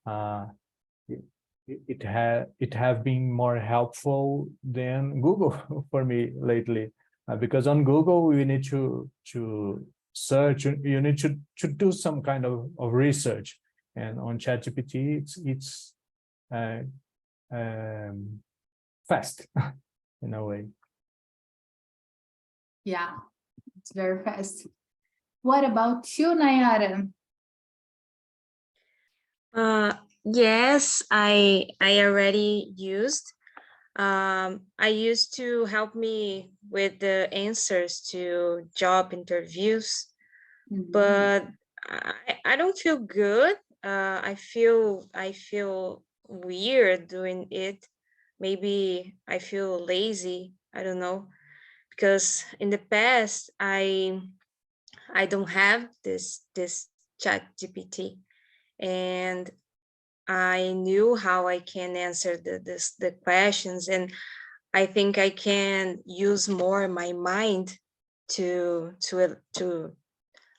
uh, it have been more helpful than Google for me lately, because on Google you need to search, you need to do some kind of research, and on ChatGPT it's uh, fast in a way. Yeah, it's very fast. What about you, Nayara? Yes, I already used. I used to help me with the answers to job interviews, but I don't feel good. I feel weird doing it. Maybe I feel lazy. I don't know, because in the past I don't have this chat GPT, and I knew how I can answer the questions, and I think I can use more my mind to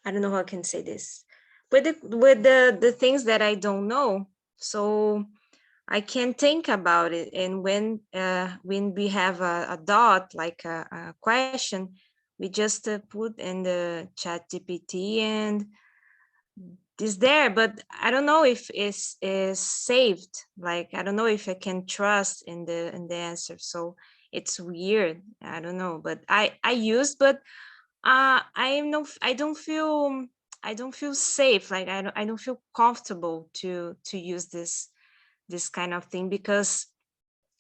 I don't know how I can say this, with the things that I don't know, so I can think about it. And when we have a dot, like a question, we just put in the chat GPT and it's there, but I don't know if it's is saved. Like, I don't know if I can trust in the answer. So it's weird. I don't know, but I use, but I don't feel safe. Like, I don't feel comfortable to use this kind of thing, because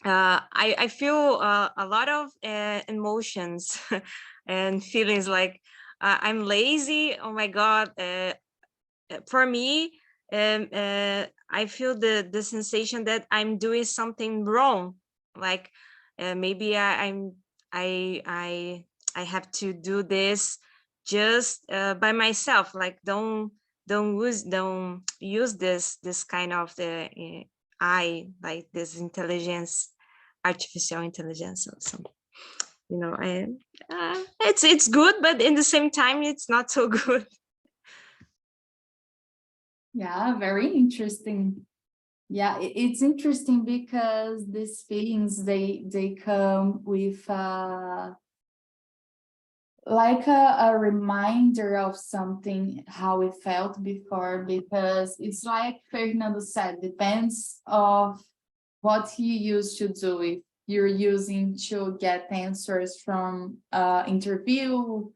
I feel a lot of emotions and feelings, like I'm lazy. Oh my God. For me, I feel the sensation that I'm doing something wrong. Like maybe I have to do this just by myself. Like, don't use this kind of I like this intelligence, artificial intelligence or something. You know, it's good, but in the same time, it's not so good. Yeah, very interesting. Yeah, it's interesting because these feelings, they come with like a reminder of something, how it felt before, because it's like Fernando said, depends of what he used to do. If you're using to get answers from interview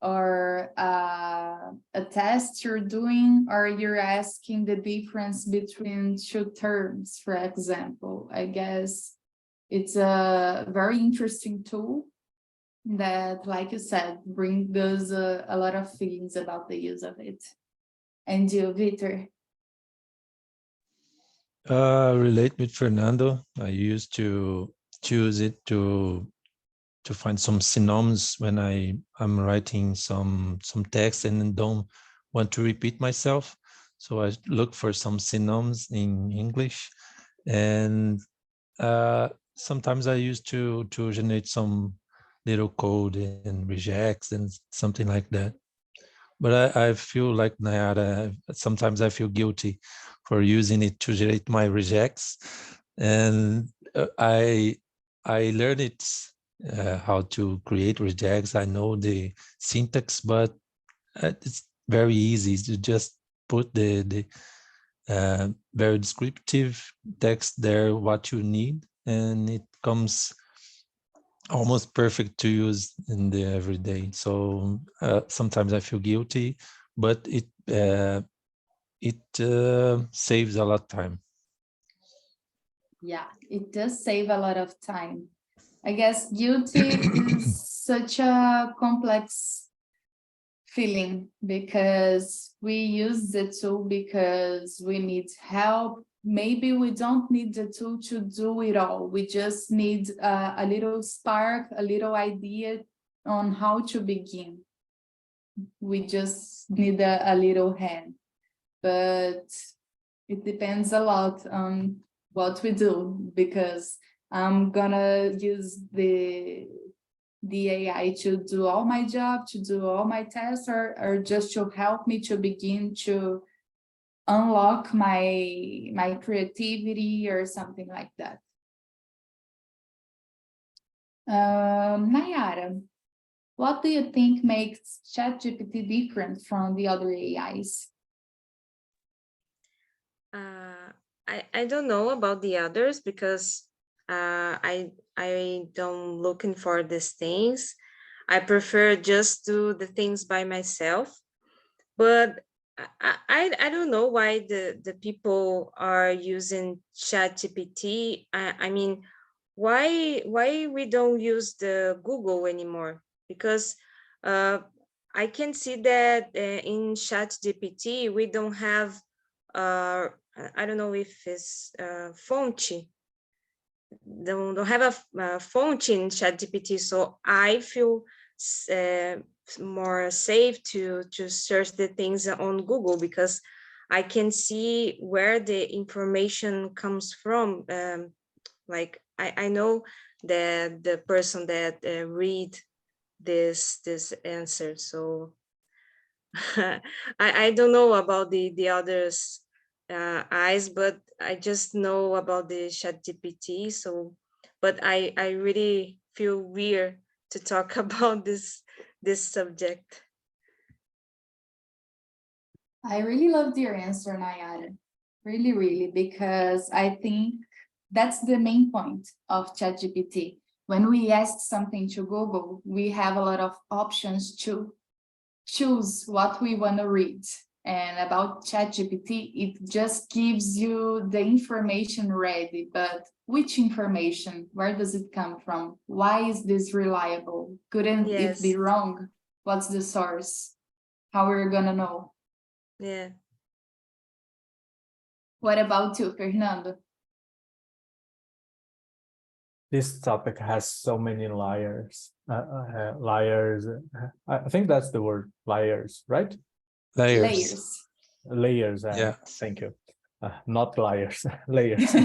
or a test you're doing, or you're asking the difference between two terms, for example. I guess it's a very interesting tool that, like you said, brings us a lot of feelings about the use of it. And you, Victor? Relate with Fernando. I used to choose it to find some synonyms when I'm writing some text and don't want to repeat myself. So I look for some synonyms in English, and sometimes I used to generate some little code and regex and something like that. But I feel like Nayara, sometimes I feel guilty for using it to generate my regex, and I learned it how to create regex. I know the syntax, but it's very easy to just put the very descriptive text there, what you need, and it comes almost perfect to use in the everyday. So sometimes I feel guilty, but it saves a lot of time. Yeah, it does save a lot of time. I guess guilty is such a complex feeling, because we use the tool because we need help. Maybe we don't need the tool to do it all. We just need a little spark, a little idea on how to begin. We just need a little hand. But it depends a lot on what we do, because I'm gonna use the AI to do all my job, to do all my tests, or just to help me to begin to unlock my creativity or something like that. Nayara, what do you think makes ChatGPT different from the other AIs? I don't know about the others because I don't looking for these things. I prefer just do the things by myself. But I don't know why the people are using ChatGPT. I mean, why we don't use the Google anymore? Because I can see that in ChatGPT we don't have I don't know if it's fonte. Don't have a font in ChatGPT, so I feel more safe to search the things on Google because I can see where the information comes from. Like I know that the person that read this answer, so I don't know about the others eyes, but I just know about the ChatGPT. So, but I really feel weird to talk about this subject. I really loved your answer, Nayara. Really, really, because I think that's the main point of ChatGPT. When we ask something to Google, we have a lot of options to choose what we want to read. And about ChatGPT, it just gives you the information ready, but which information? Where does it come from? Why is this reliable? Couldn't it be Yes. wrong? What's the source? How are we gonna know? Yeah. What about you, Fernando? This topic has so many layers. Layers. I think that's the word, layers, right? Layers. Layers. Yeah. Thank you. Not liars, layers.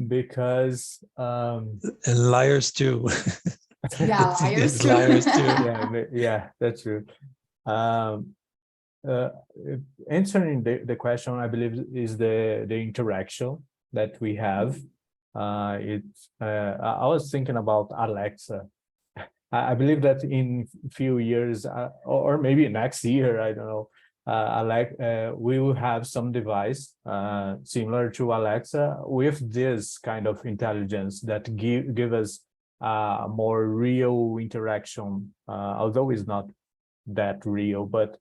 Because And liars too. Yeah, I think liars there's too. liars too. yeah, that's true. Answering the question, I believe, is the interaction that we have. I was thinking about Alexa. I believe that in few years, or maybe next year, I don't know, we will have some device similar to Alexa with this kind of intelligence that give us more real interaction, although it's not that real, but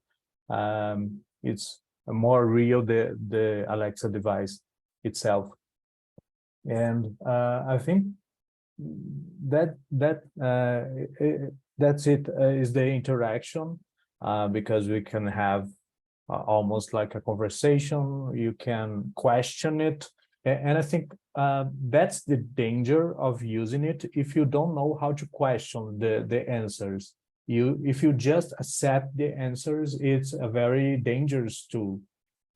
it's more real, the Alexa device itself. And I think that's it, is the interaction, because we can have almost like a conversation. You can question it, and I think that's the danger of using it. If you don't know how to question the answers, if you just accept the answers, it's a very dangerous tool.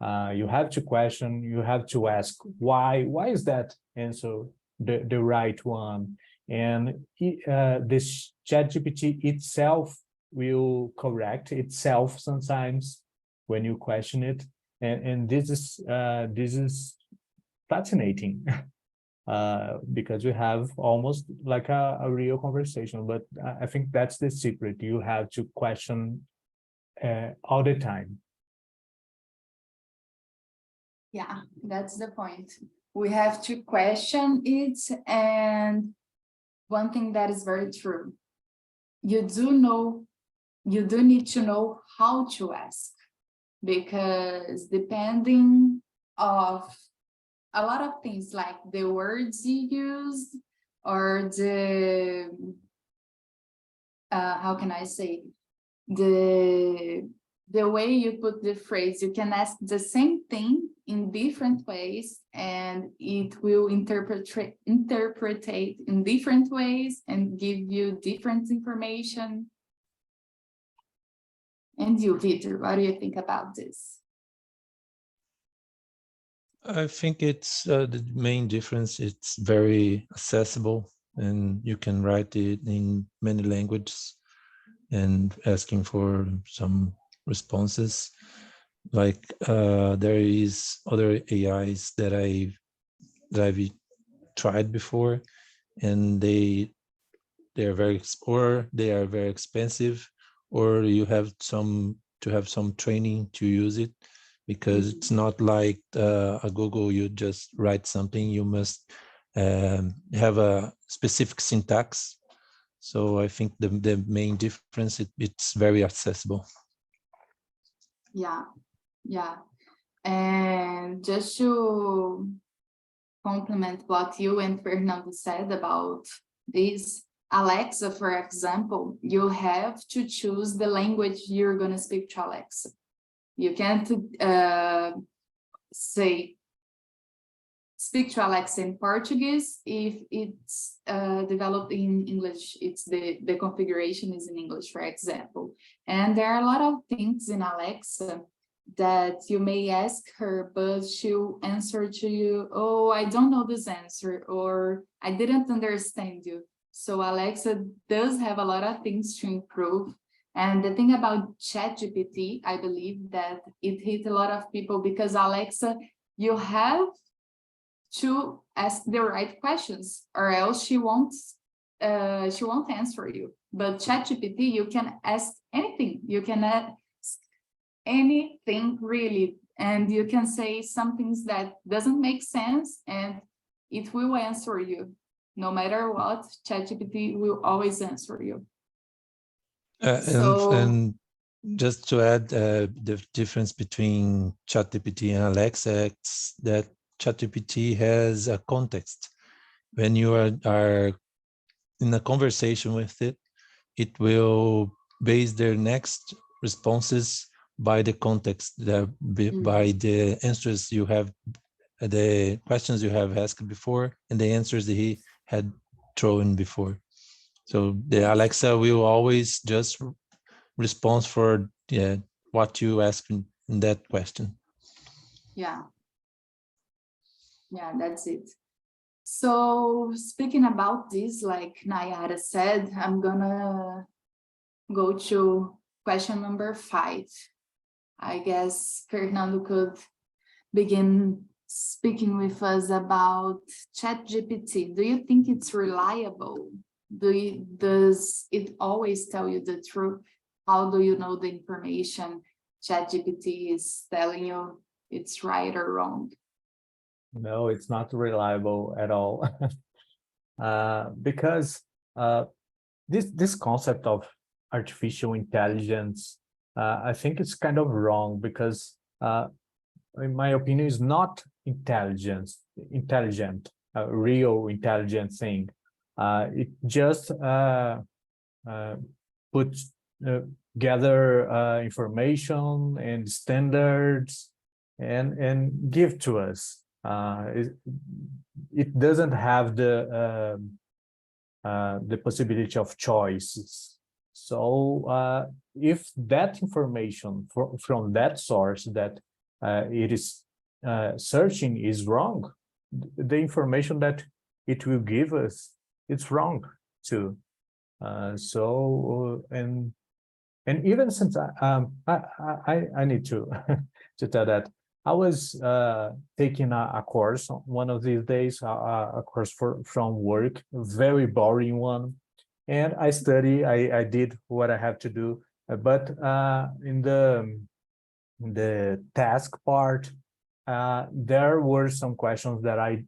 You have to question, you have to ask why is that answer the right one? And this ChatGPT itself will correct itself sometimes when you question it, and this is fascinating. Because we have almost like a real conversation, but I think that's the secret. You have to question all the time. Yeah, that's the point. We have to question it, and one thing that is very true, you do need to know how to ask, because depending of a lot of things like the words you use or the how can I say, the way you put the phrase, you can ask the same thing in different ways and it will interpret in different ways and give you different information. And you, Peter, what do you think about this? I think it's the main difference. It's very accessible and you can write it in many languages and asking for some responses. Like there is other AIs that I've tried before, and they are very expensive, or you have to have some training to use it, because it's not like a Google, you just write something, you must have a specific syntax. So I think the main difference, it's very accessible. Yeah, yeah. And just to complement what you and Fernando said about this, Alexa, for example, you have to choose the language you're going to speak to Alexa. You can't say, speak to Alexa in Portuguese if it's developed in English. It's the configuration is in English, for example. And there are a lot of things in Alexa that you may ask her, but she'll answer to you, oh, I don't know this answer, or I didn't understand you. So Alexa does have a lot of things to improve. And the thing about ChatGPT, I believe that it hit a lot of people, because Alexa, you have to ask the right questions, or else she won't answer you. But ChatGPT, you can ask anything. You can ask anything really, and you can say some things that doesn't make sense, and it will answer you. No matter what, ChatGPT will always answer you. And just to add, the difference between ChatGPT and Alexa is that ChatGPT has a context. When you are in a conversation with it, it will base their next responses by the context, by the answers you have, the questions you have asked before, and the answers that he had thrown before. So the Alexa will always just respond for what you ask in that question. Yeah, that's it. So speaking about this, like Nayara said, I'm gonna go to question number 5. I guess Fernando could begin speaking with us about ChatGPT. Do you think it's reliable? Does it always tell you the truth? How do you know the information ChatGPT is telling you it's right or wrong? No, it's not reliable at all. Because this concept of artificial intelligence, I think it's kind of wrong, because in my opinion, is not intelligent, real intelligent thing. It just gather information and standards and give to us. It doesn't have the possibility of choices. So if that information from that source that it is searching is wrong, the information that it will give us, it's wrong too. And even since I need to to tell that I was taking a course one of these days, a course from work, very boring one, and I did what I have to do, but in the task part, there were some questions that I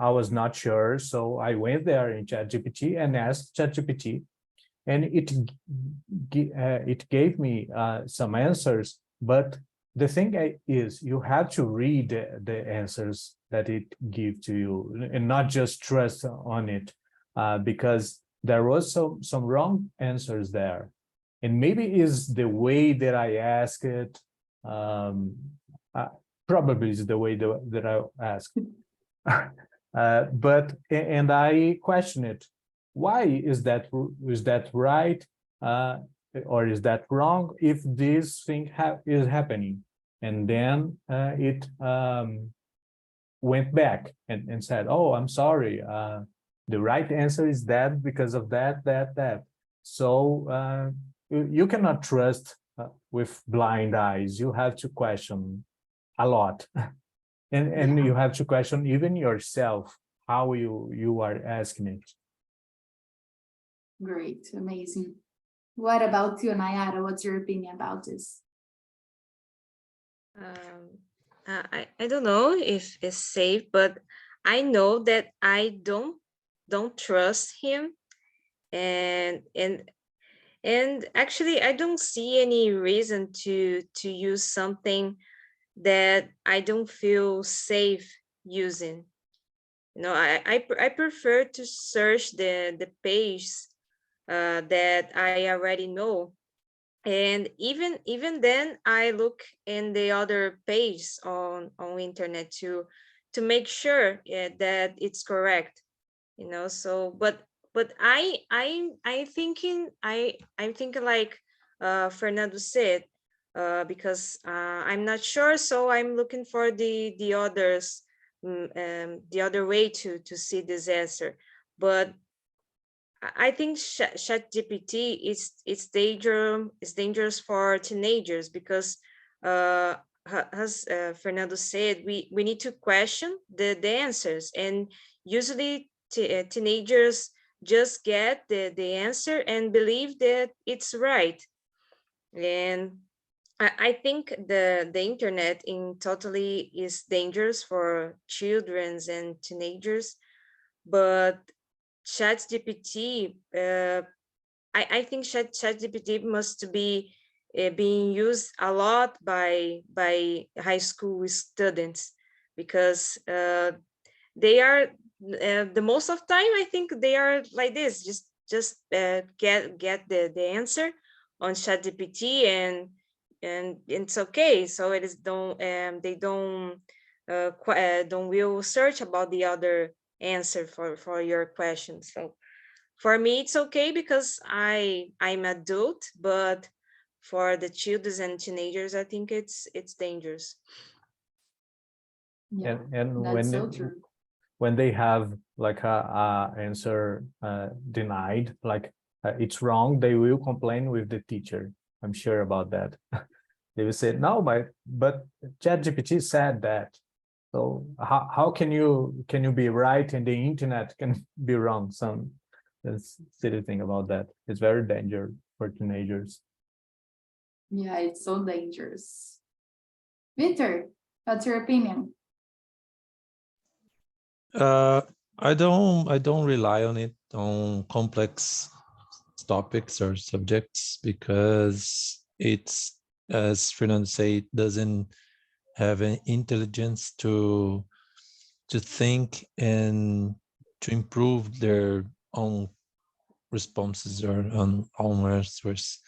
was not sure, so I went there in ChatGPT and asked ChatGPT, and it gave me some answers. But the thing is, you have to read the answers that it gives to you, and not just trust on it, because there was some wrong answers there, and maybe is the way that I ask it. Probably is the way that I ask. But I question it. Why is that right, or is that wrong? If this thing is happening, and then it went back and said, "Oh, I'm sorry. The right answer is that because of that." So you cannot trust with blind eyes. You have to question a lot. And you have to question even yourself how you are asking it. Great, amazing. What about you, Nayara? What's your opinion about this? I don't know if it's safe, but I know that I don't trust him, and actually I don't see any reason to use something that I don't feel safe using. You know, I prefer to search the page that I already know, and even then I look in the other page on internet to make sure that it's correct. You know, so but I'm thinking like Fernando said, because I'm not sure, so I'm looking for the others, the other way to see this answer. But I think ChatGPT it's dangerous for teenagers because as Fernando said, we need to question the answers, and usually teenagers just get the answer and believe that it's right. And I think the internet in totally is dangerous for children and teenagers, but ChatGPT, I think ChatGPT must be being used a lot by high school students, because they are the most of time I think they are like this, just get the answer on ChatGPT, and it's okay. So it is they don't will search about the other answer for your question. So for me it's okay because I'm adult, but for the children and teenagers I think it's dangerous. Yeah, And that's so true. when they have like a answer denied, like it's wrong, they will complain with the teacher. I'm sure about that. They will say, no, but ChatGPT said that. So how can you be right and the internet can be wrong? That's silly thing about that. It's very dangerous for teenagers. Yeah, it's so dangerous. Victor, what's your opinion? I don't rely on it on complex topics or subjects because it's, as Fernando said, it doesn't have an intelligence to think and to improve their own responses or on answers.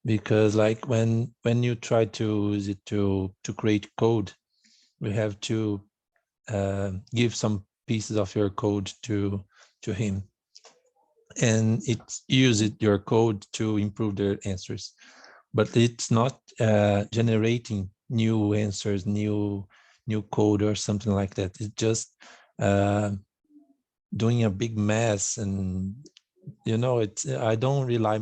Because like when you try to use it to create code, we have to give some pieces of your code to him, and it uses your code to improve their answers, but it's not generating new answers, new code or something like that. It's just doing a big mess, and you know, it's, I don't rely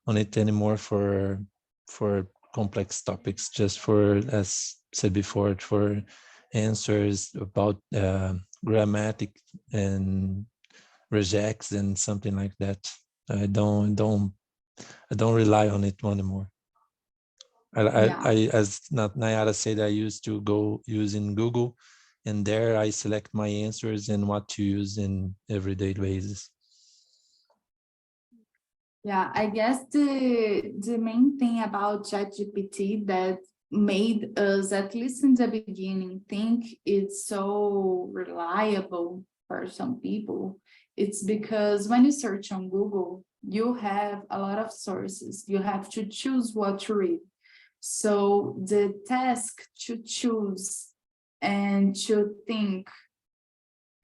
on it anymore for complex topics, just for, as said before, for answers about grammatic and regex and something like that. I don't rely on it anymore. I as Nayara said, I used to go using Google, and there I select my answers and what to use in everyday basis. Yeah, I guess the main thing about ChatGPT that made us, at least in the beginning, think it's so reliable for some people, it's because when you search on Google, you have a lot of sources. You have to choose what to read. So the task to choose and to think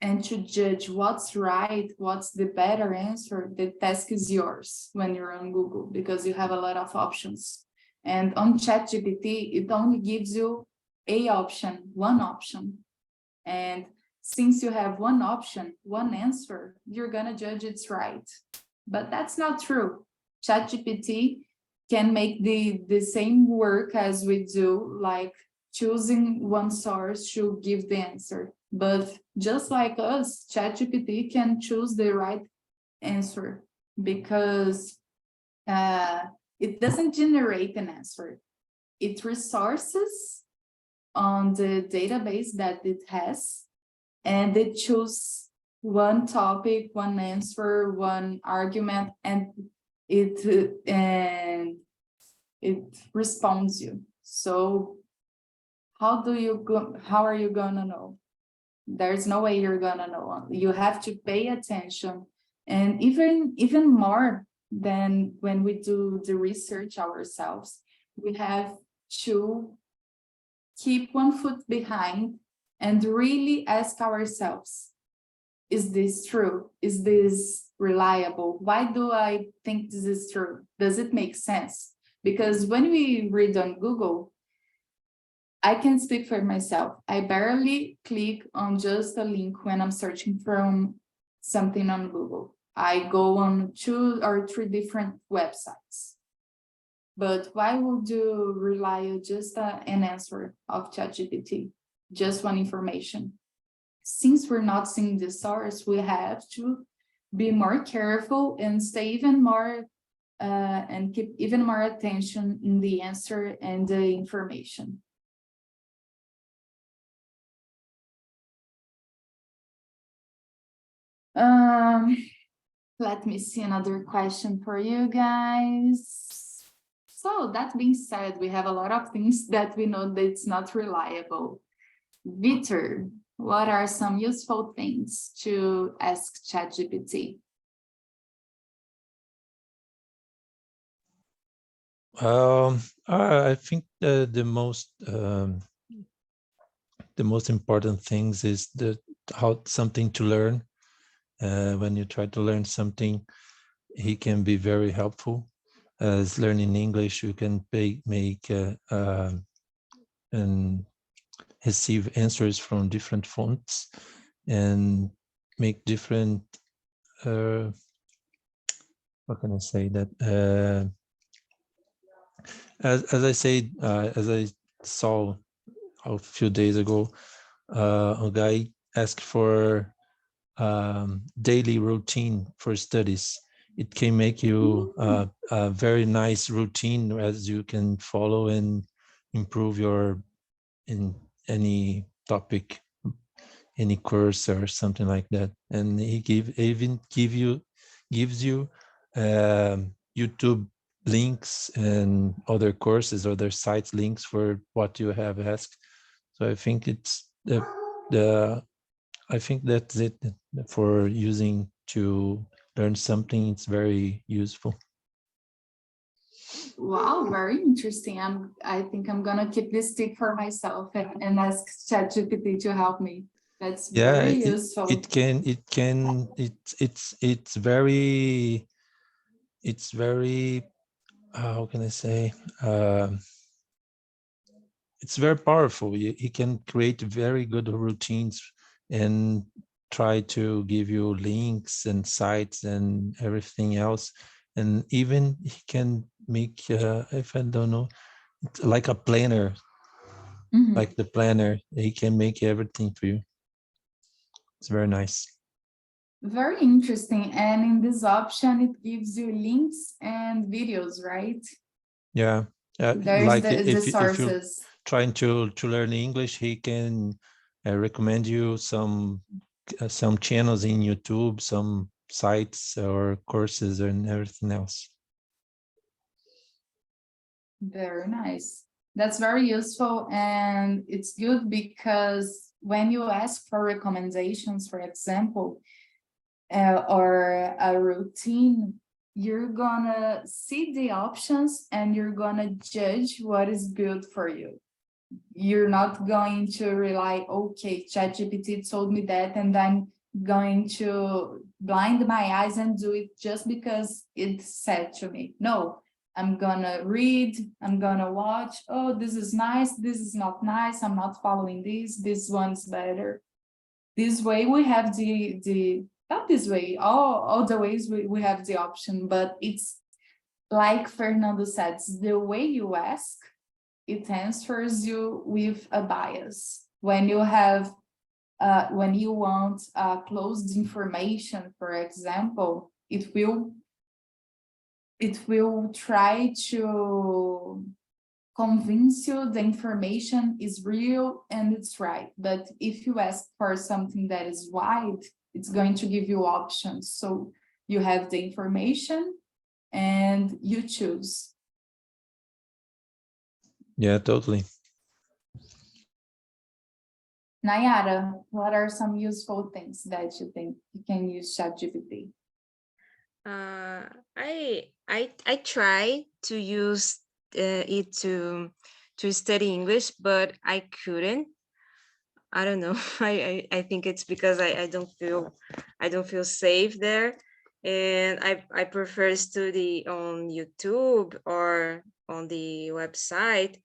and to judge what's right, what's the better answer, the task is yours when you're on Google, because you have a lot of options. And on ChatGPT, it only gives you a option, one option. And since you have one option, one answer, you're gonna judge it's right. But that's not true. ChatGPT can make the same work as we do, like choosing one source to give the answer. But just like us, ChatGPT can choose the right answer, because it doesn't generate an answer. It resources on the database that it has, and it chooses one topic, one answer, one argument, and it responds you. So how are you gonna know? There's no way you're gonna know. You have to pay attention, and even more than when we do the research ourselves, we have to keep one foot behind and really ask ourselves, is this true? Is this reliable? Why do I think this is true? Does it make sense? Because when we read on Google, I can speak for myself. I barely click on just a link when I'm searching from something on Google. I go on 2 or 3 different websites. But why would you rely on just an answer of ChatGPT, just one information? Since we're not seeing the source, we have to be more careful and stay even more and keep even more attention in the answer and the information. Let me see another question for you guys. So that being said, we have a lot of things that we know that it's not reliable. Victor, what are some useful things to ask ChatGPT? I think the most important things is how something to learn. When you try to learn something, he can be very helpful. As learning English, you can make and receive answers from different fonts and make different, how can I say that? As I said, as I saw a few days ago, a guy asked for daily routine for studies. It can make you a very nice routine as you can follow and improve in any topic, any course or something like that. And he gives you YouTube links and other courses, other sites links for what you have asked. So I think it's I think that's it for using to learn something. It's very useful. Wow, very interesting. I think I'm gonna keep this tip for myself and ask ChatGPT to help me. That's very useful. It's very how can I say, it's very powerful. He can create very good routines and try to give you links and sites and everything else. And even he can make, if I don't know, like a planner, like the planner, he can make everything for you. It's very nice. Very interesting. And in this option, it gives you links and videos, right? Yeah. There's like the sources. If you're trying to learn English, he can recommend you some channels in YouTube, some sites or courses and everything else. Very nice. That's very useful, and it's good because when you ask for recommendations, for example, or a routine, you're gonna see the options and you're gonna judge what is good for you. You're not going to rely, okay, ChatGPT told me that, and I'm going to blind my eyes and do it just because it said to me. No, I'm gonna read, I'm gonna watch, oh, this is nice, this is not nice, I'm not following this one's better. This way we have not this way, all the ways we have the option, but it's like Fernando said, the way you ask, it answers you with a bias. When you have, when you want closed information, for example, it will try to convince you the information is real and it's right. But if you ask for something that is wide, it's going to give you options. So you have the information and you choose. Yeah, totally. Nayara, what are some useful things that you think you can use ChatGPT? I try to use it to study English, but I couldn't. I don't know. I think it's because I don't feel safe there, and I prefer study on YouTube or on the website.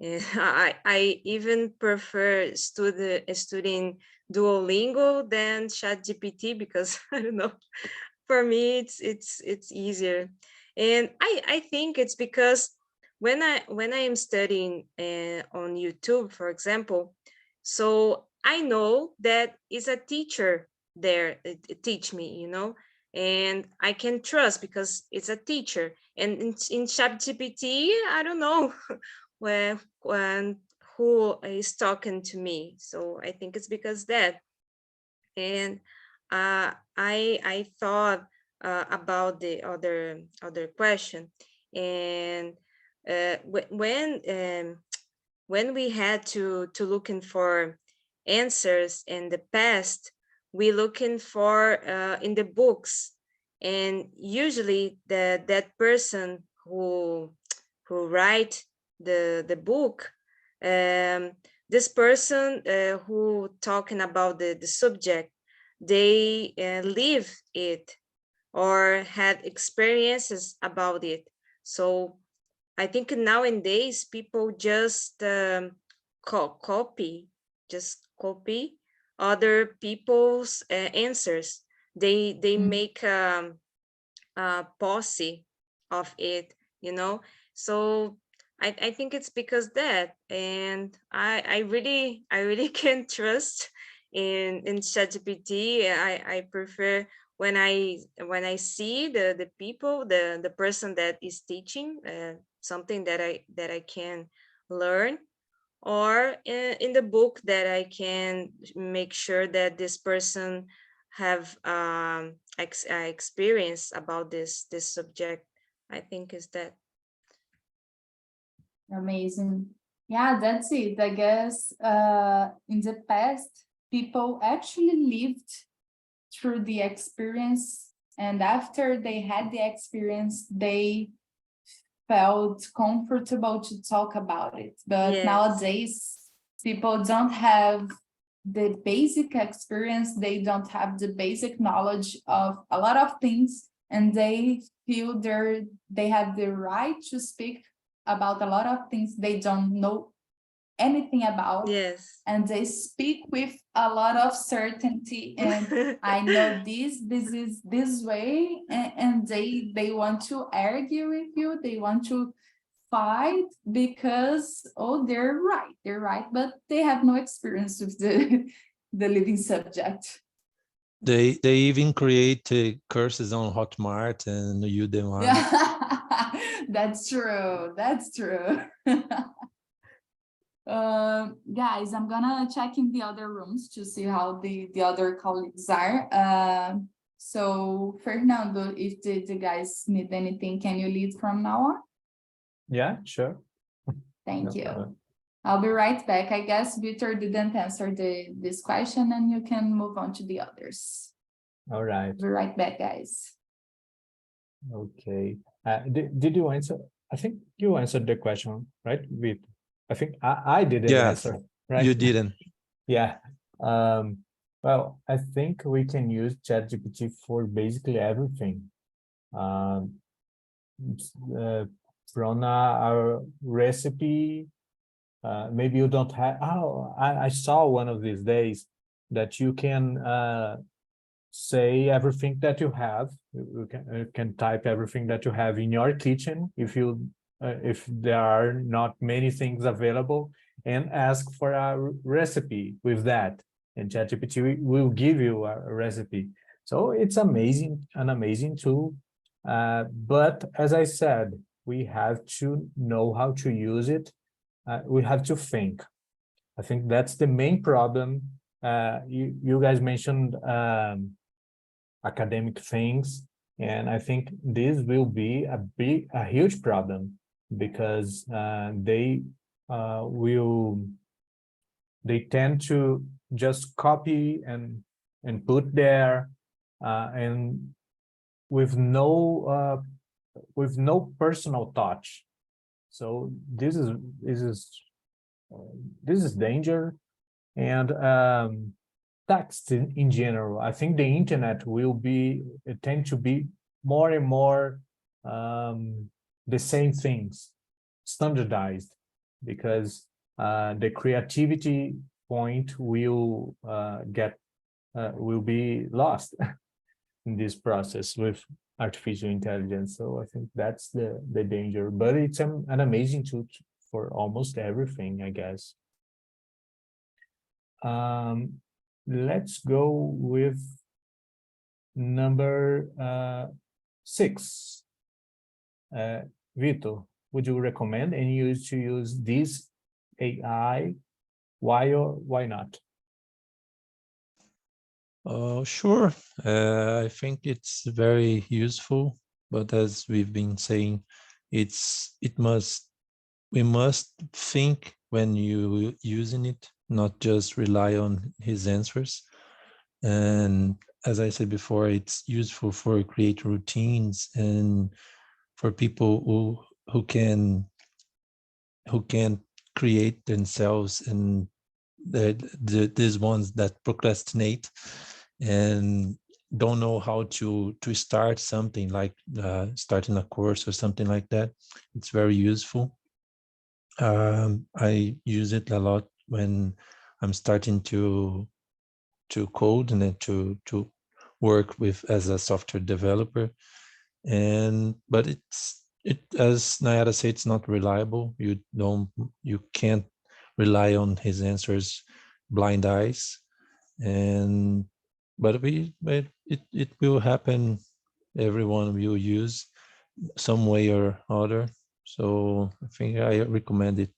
And I even prefer studying Duolingo than ChatGPT because I don't know. For me, it's easier, and I think it's because when I am studying on YouTube, for example, so I know that is a teacher there teach me, and I can trust because it's a teacher. And in ChatGPT, I don't know when who is talking to me. So I think it's because that. And I thought about the other question, and when we had to looking for answers in the past, we looking for in the books, and usually that person who write the book, this person who talking about the subject, they live it or had experiences about it. So I think nowadays people just copy other people's answers. They make a posse of it, so I think it's because that, and I really can't trust in ChatGPT. I prefer when I see the people, the person that is teaching something that I can learn, or in the book that I can make sure that this person have experience about this subject. I think is that. Amazing. Yeah, that's it. I guess in the past, people actually lived through the experience, and after they had the experience, they felt comfortable to talk about it. But Yes. nowadays, people don't have the basic experience, they don't have the basic knowledge of a lot of things, and they feel they have the right to speak about a lot of things they don't know anything about. Yes. And they speak with a lot of certainty, and I know this is this way, and they want to argue with you, they want to fight because they're right, but they have no experience with the the living subject. They even create courses on Hotmart and Udemy. Yeah, that's true. Guys, I'm gonna check in the other rooms to see how the other colleagues are. So Fernando, if the guys need anything, can you lead from now on? Yeah, sure. Thank No you. problem. I'll be right back. I guess Victor didn't answer this question, and you can move on to the others. All right. I'll be right back, guys. Okay. Did you answer? I think you answered the question, right? I think I didn't answer, right? You didn't. Yeah. Well, I think we can use ChatGPT for basically everything. From a recipe, maybe you don't have. Oh, I saw one of these days that you can say everything that you have. You can type everything that you have in your kitchen if there are not many things available, and ask for a recipe with that, and ChatGPT will give you a recipe. So it's amazing, an amazing tool. But as I said, we have to know how to use it. We have to think. I think that's the main problem. You guys mentioned academic things, and I think this will be a huge problem, because they tend to just copy and put there, and with no personal touch. So this is danger. And text in general, I think the internet will tend to be more and more the same things, standardized, because the creativity point will be lost in this process with artificial intelligence. So I think that's the danger, but it's an amazing tool for almost everything, I guess. Let's go with number 6. Vitor, would you recommend and use this AI? Why or why not? Sure. I think it's very useful, but as we've been saying, we must think when you using it, not just rely on his answers. And as I said before, it's useful for create routines and for people who can create themselves, and these ones that procrastinate and don't know how to start something, like starting a course or something like that. It's very useful. I use it a lot when I'm starting to code and then to work with as a software developer. But as Nayara said, it's not reliable. You can't rely on his answers blind eyes. But it will happen. Everyone will use some way or other. So I think I recommend it.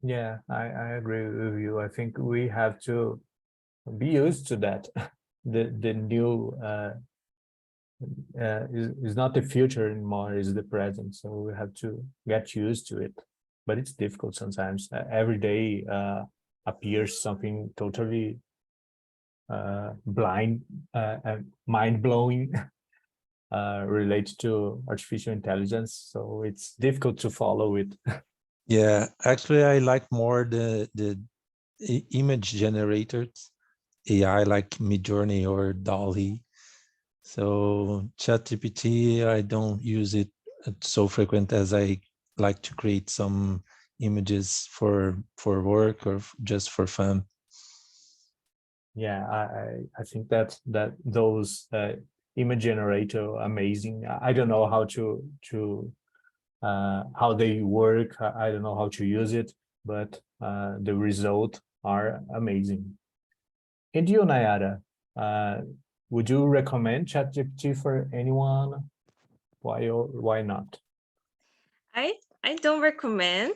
Yeah, I agree with you. I think we have to be used to that. The new is not the future anymore, is the present. So we have to get used to it. But it's difficult sometimes. Every day appears something totally blind and mind-blowing related to artificial intelligence. So it's difficult to follow it. Yeah, actually, I like more the image generators AI like Midjourney or DALL-E. So ChatGPT, I don't use it so frequent, as I like to create some images for work or just for fun. Yeah, I think that those image generator amazing. I don't know how to how they work. I don't know how to use it, but the result are amazing. And you, Nayara, would you recommend ChatGPT for anyone? Why or why not? I don't recommend.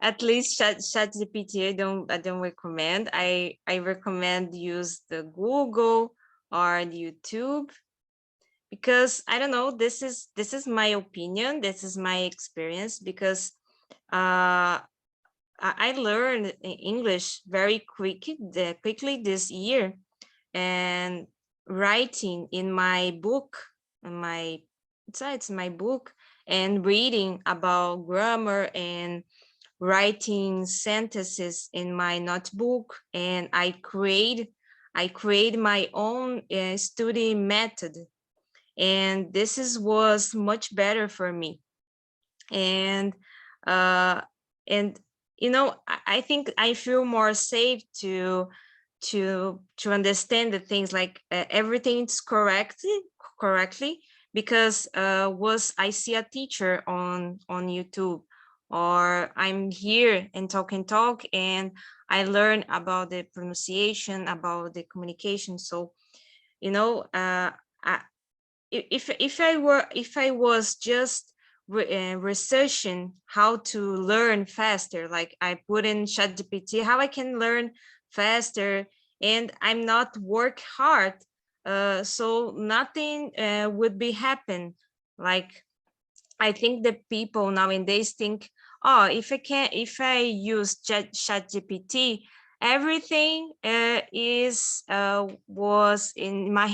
At least ChatGPT, I don't recommend. I recommend use the Google or YouTube, because I don't know, this is my opinion, this is my experience, because I learned English very quickly this year, and writing in my book, it's my book, and reading about grammar and writing sentences in my notebook, and I create my own study method, and was much better for me. And and I think I feel more safe to to understand the things, like everything's correctly, because I see a teacher on YouTube, or I'm here in TALK and I learn about the pronunciation, about the communication. So, you know, if I was just researching how to learn faster, like I put in ChatGPT how I can learn faster, and I'm not work hard, so nothing would be happen. Like, I think the people nowadays think, oh, if I use ChatGPT, everything was in my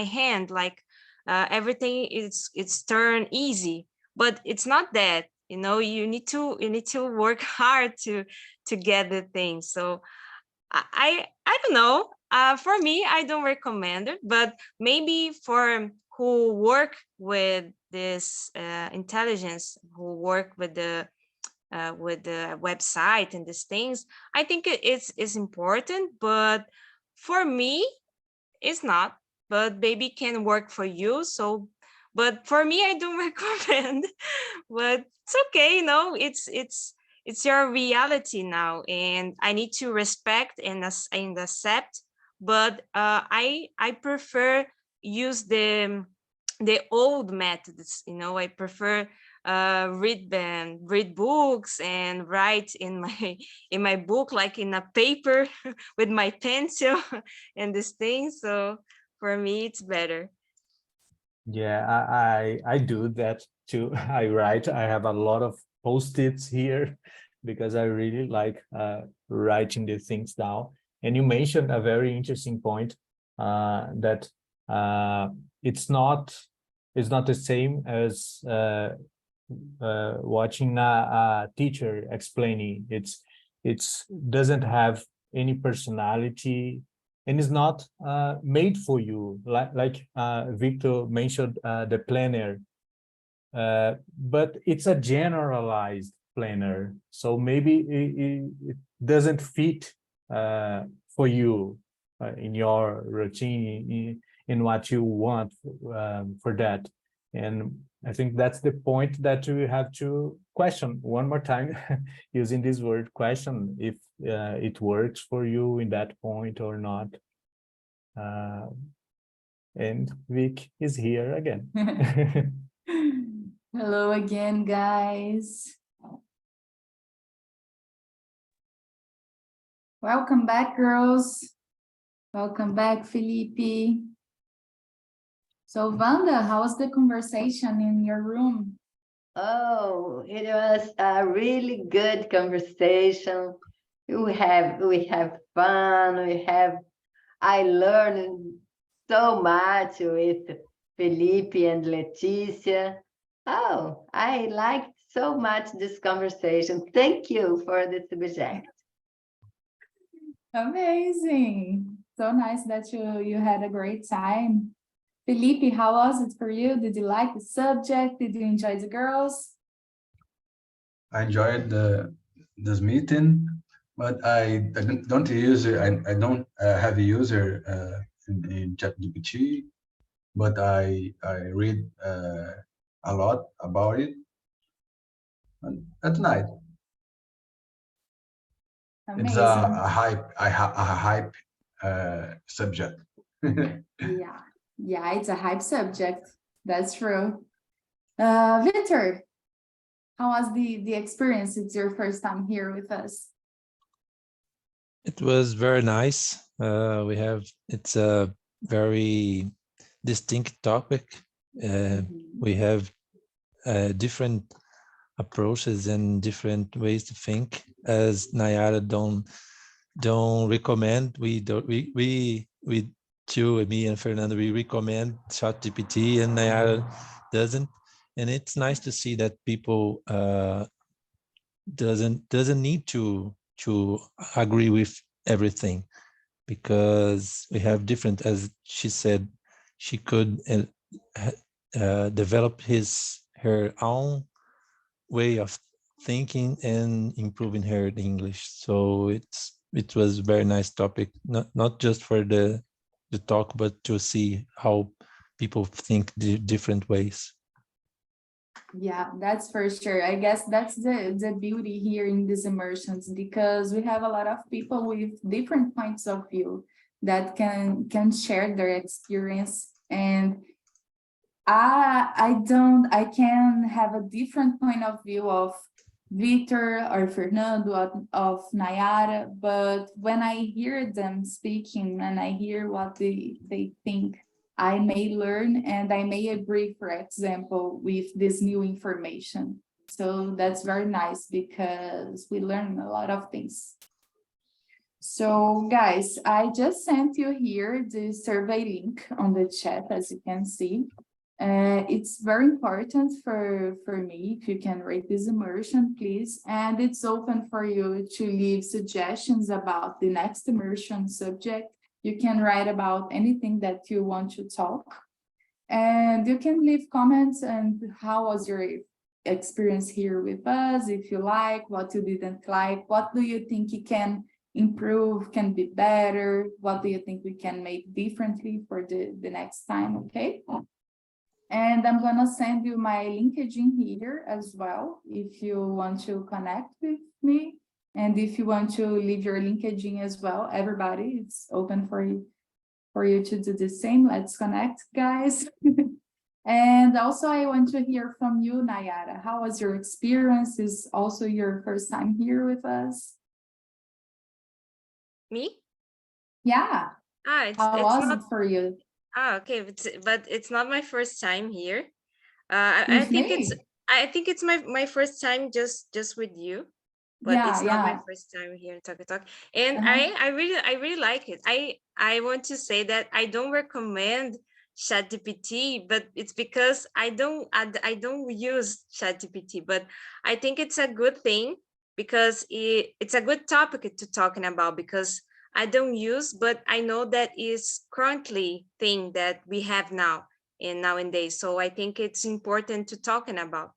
hand, like everything it's turned easy, but it's not that. You know, you need to work hard to get the thing. So I don't know. For me, I don't recommend it, but maybe for who work with this intelligence, who work with the website and these things, I think it's important. But for me, it's not. But maybe can work for you. So, but for me, I don't recommend. But it's okay, you know. It's your reality now, and I need to respect and accept. But I prefer use the old methods. You know, I prefer read books and write in my in my book, like in a paper with my pencil and this thing. So for me, it's better. Yeah, I do that too. I write. I have a lot of post-its here because I really like writing the things down. And you mentioned a very interesting point, that it's not the same as watching a teacher explaining. It's doesn't have any personality, and is not made for you, like Victor mentioned, the planner, but it's a generalized planner, so maybe it doesn't fit for you, in your routine, in what you want for that. And I think that's the point that we have to question one more time, using this word question, if it works for you in that point or not. And Vic is here again. Hello again, guys. Welcome back, girls. Welcome back, Felipe. So, Wanda, how was the conversation in your room? Oh, it was a really good conversation. We have fun. I learned so much with Felipe and Leticia. Oh, I liked so much this conversation. Thank you for the subject. Amazing. So nice that you had a great time. Felipe, how was it for you? Did you like the subject? Did you enjoy the girls? I enjoyed this meeting, but I don't use it. I don't have a user in ChatGPT, but I read a lot about it at night. Amazing. It's a hype subject. Yeah, it's a hype subject. That's true. Victor, how was the experience? It's your first time here with us. It was very nice. It's a very distinct topic. We have different approaches and different ways to think. As Nayara don't recommend, we two, me and Fernando, we recommend ChatGPT, and Nayara doesn't. And it's nice to see that people doesn't need to agree with everything, because we have different, as she said, she could develop her own way of thinking and improving her English. So it's it was a very nice topic, not just for the talk, but to see how people think different ways. Yeah, that's for sure. I guess that's the beauty here in these immersions, because we have a lot of people with different points of view that can share their experience. And I can have a different point of view of Victor or Fernando, of Nayara, but when I hear them speaking and I hear what they think, I may learn and I may agree, for example, with this new information. So that's very nice because we learn a lot of things. So guys, I just sent you here the survey link on the chat, as you can see. It's very important for me, if you can rate this immersion, please. And it's open for you to leave suggestions about the next immersion subject. You can write about anything that you want to talk. And you can leave comments and how was your experience here with us, if you like, what you didn't like, what do you think you can improve, can be better, what do you think we can make differently for the next time, okay? And I'm gonna send you my LinkedIn here as well, if you want to connect with me. And if you want to leave your LinkedIn as well, everybody, it's open for you to do the same. Let's connect, guys. And also I want to hear from you, Nayara. How was your experience? Is also your first time here with us? Me? Yeah. How was it for you? Okay, but it's not my first time here. I think it's my first time just with you, but it's not my first time here in TALKNTALK. And I really like it. I want to say that I don't recommend ChatGPT, but it's because I don't use ChatGPT, but I think it's a good thing because it's a good topic to talking about, because I don't use, but I know that is currently thing that we have now and nowadays. So I think it's important to talking about.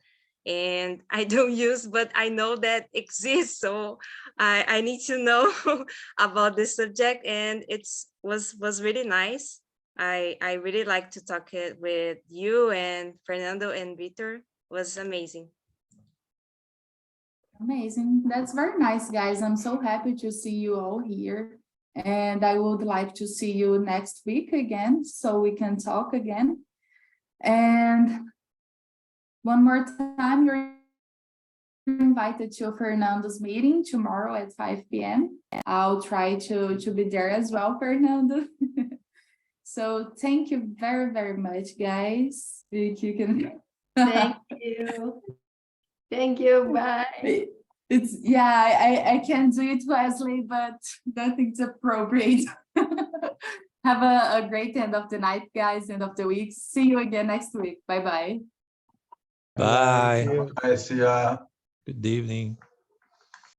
And I don't use, but I know that exists. So I need to know about this subject, and was really nice. I really like to talk it with you and Fernando and Victor. It was amazing. Amazing. That's very nice, guys. I'm so happy to see you all here. And I would like to see you next week again, so we can talk again. And one more time, you're invited to Fernando's meeting tomorrow at 5 p.m. I'll try to be there as well, Fernando. So thank you very, very much, guys. If you can. Thank you. Thank you. Bye. I can do it, Wesley, but don't think it's appropriate. Have a great end of the night, guys, end of the week. See you again next week. Bye-bye. Bye. Bye. See ya. Good evening.